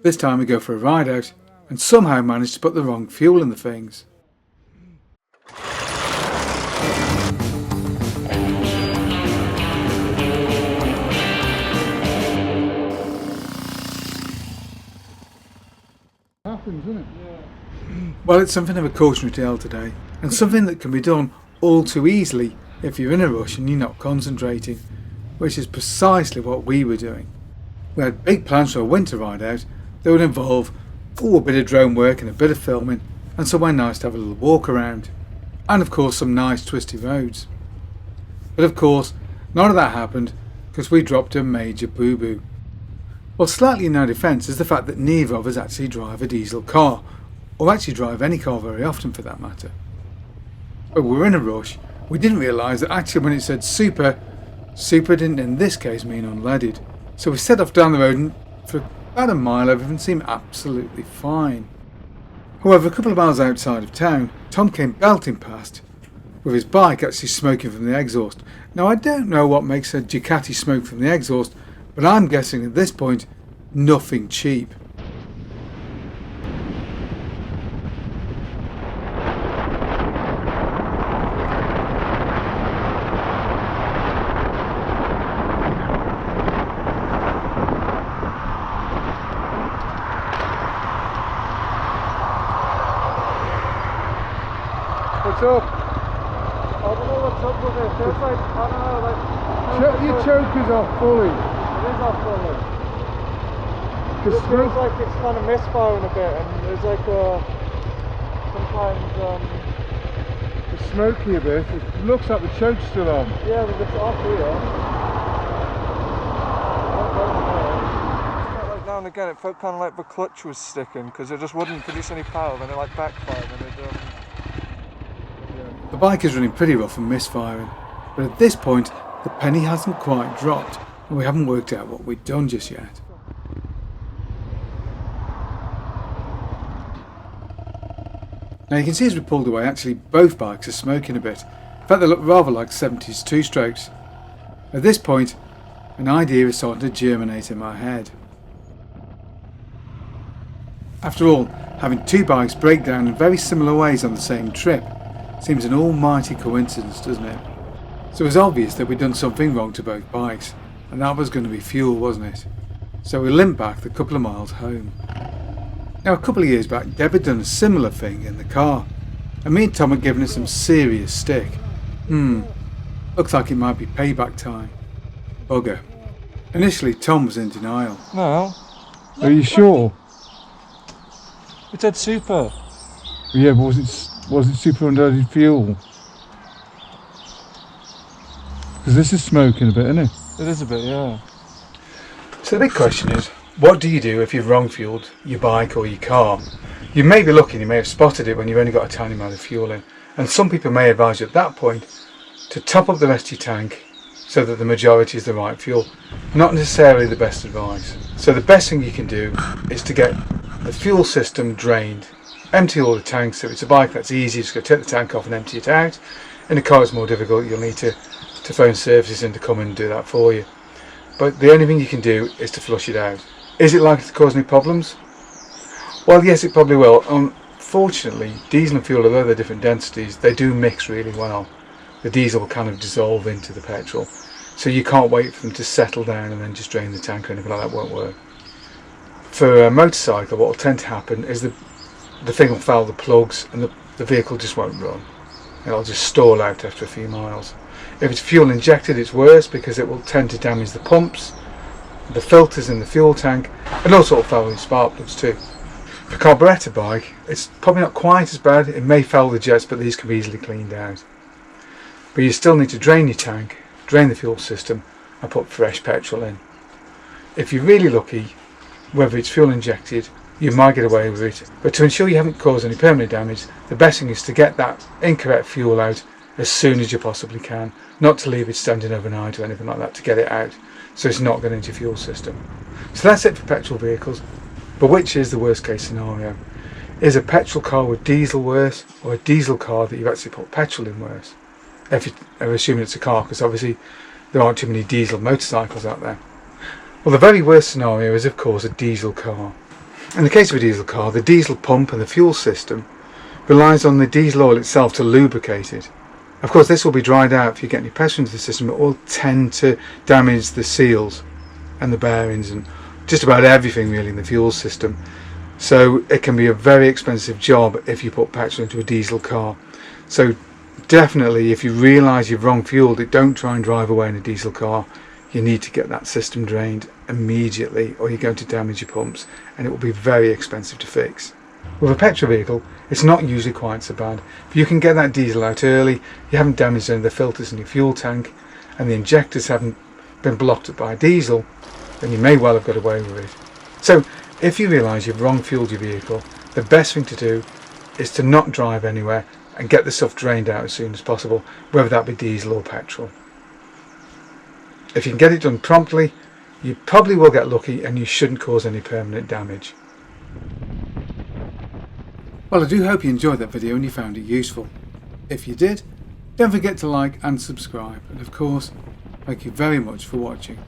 This time we go for a ride out and somehow manage to put the wrong fuel in the things. Happens, isn't it? Yeah. Well, it's something of a cautionary tale today, and something that can be done all too easily if you're in a rush and you're not concentrating, which is precisely what we were doing. We had big plans for a winter ride out that would involve a bit of drone work and a bit of filming, and somewhere nice to have a little walk around, and of course some nice twisty roads. But of course none of that happened because we dropped a major boo-boo. Well, slightly in our defence is the fact that neither of us actually drive a diesel car, or actually drive any car very often for that matter. But we were in a rush. We didn't realise that actually when it said super didn't in this case mean unleaded. So we set off down the road and for about a mile everything seemed absolutely fine. However, a couple of miles outside of town, Tom came belting past with his bike actually smoking from the exhaust. Now I don't know what makes a Ducati smoke from the exhaust, but I'm guessing at this point, nothing cheap. What's up? I don't know what's up with it. It feels like, I don't know, like... Your choker's off fully. It is off fully. It feels like it's kind of misfiring a bit, and there's like sometimes it's smoky a bit. It looks like the choke's still on. yeah, but it's off here. Like now and again it felt kind of like the clutch was sticking because it just wouldn't produce any power, then it like backfired and it The bike is running pretty rough and misfiring, but at this point the penny hasn't quite dropped and we haven't worked out what we'd done just yet. Now you can see as we pulled away actually both bikes are smoking a bit. In fact they look rather like 70s two-strokes. At this point an idea is starting to germinate in my head. After all, having two bikes break down in very similar ways on the same trip seems an almighty coincidence, doesn't it? So it was obvious that we'd done something wrong to both bikes, and that was going to be fuel, wasn't it? So we limped back the couple of miles home. Now a couple of years back Deb had done a similar thing in the car, and me and Tom had given her some serious stick. Looks like it might be payback time. Bugger. Initially Tom was in denial. No. Are you sure? It said super. Yeah, but was it super unleaded fuel? Because this is smoking a bit, isn't it? It is a bit, yeah. So the big question is, what do you do if you've wrong fueled your bike or your car? You may be lucky and you may have spotted it when you've only got a tiny amount of fuel in, and some people may advise you at that point to top up the rest of your tank so that the majority is the right fuel. Not necessarily the best advice. So the best thing you can do is to get the fuel system drained. Empty all the tanks. If it's a bike that's easy, just go take the tank off and empty it out. In a car it's more difficult, you'll need to phone services in to come and do that for you. But the only thing you can do is to flush it out. Is it likely to cause any problems? Well, yes, it probably will. Unfortunately, diesel and fuel, although they're different densities, they do mix really well. The diesel will kind of dissolve into the petrol, so you can't wait for them to settle down and then just drain the tank or anything like that. Won't work. For a motorcycle, what will tend to happen is the thing will foul the plugs and the vehicle just won't run. It'll just stall out after a few miles. If it's fuel injected, it's worse because it will tend to damage the pumps, the filters in the fuel tank, and also it'll foul the spark plugs too. For a carburettor bike, it's probably not quite as bad. It may foul the jets, but these can be easily cleaned out. But you still need to drain your tank, drain the fuel system, and put fresh petrol in. If you're really lucky, whether it's fuel injected, you might get away with it. But to ensure you haven't caused any permanent damage, the best thing is to get that incorrect fuel out as soon as you possibly can. Not to leave it standing overnight or anything like that, to get it out so it's not getting into your fuel system. So that's it for petrol vehicles. But which is the worst case scenario? Is a petrol car with diesel worse, or a diesel car that you've actually put petrol in worse? If you're assuming it's a car, because obviously there aren't too many diesel motorcycles out there. Well, the very worst scenario is of course a diesel car. In the case of a diesel car, the diesel pump and the fuel system relies on the diesel oil itself to lubricate it. Of course, this will be dried out if you get any pressure into the system. It will tend to damage the seals and the bearings and just about everything really in the fuel system. So it can be a very expensive job if you put petrol into a diesel car. So definitely, if you realise you've wrong fueled it, don't try and drive away in a diesel car. You need to get that system drained immediately or you're going to damage your pumps, and it will be very expensive to fix. With a petrol vehicle, it's not usually quite so bad. If you can get that diesel out early, you haven't damaged any of the filters in your fuel tank, and the injectors haven't been blocked up by diesel, then you may well have got away with it. So if you realise you've wrong fueled your vehicle, the best thing to do is to not drive anywhere and get the stuff drained out as soon as possible, whether that be diesel or petrol. If you can get it done promptly, you probably will get lucky and you shouldn't cause any permanent damage. Well, I do hope you enjoyed that video and you found it useful. If you did, don't forget to like and subscribe, and of course, thank you very much for watching.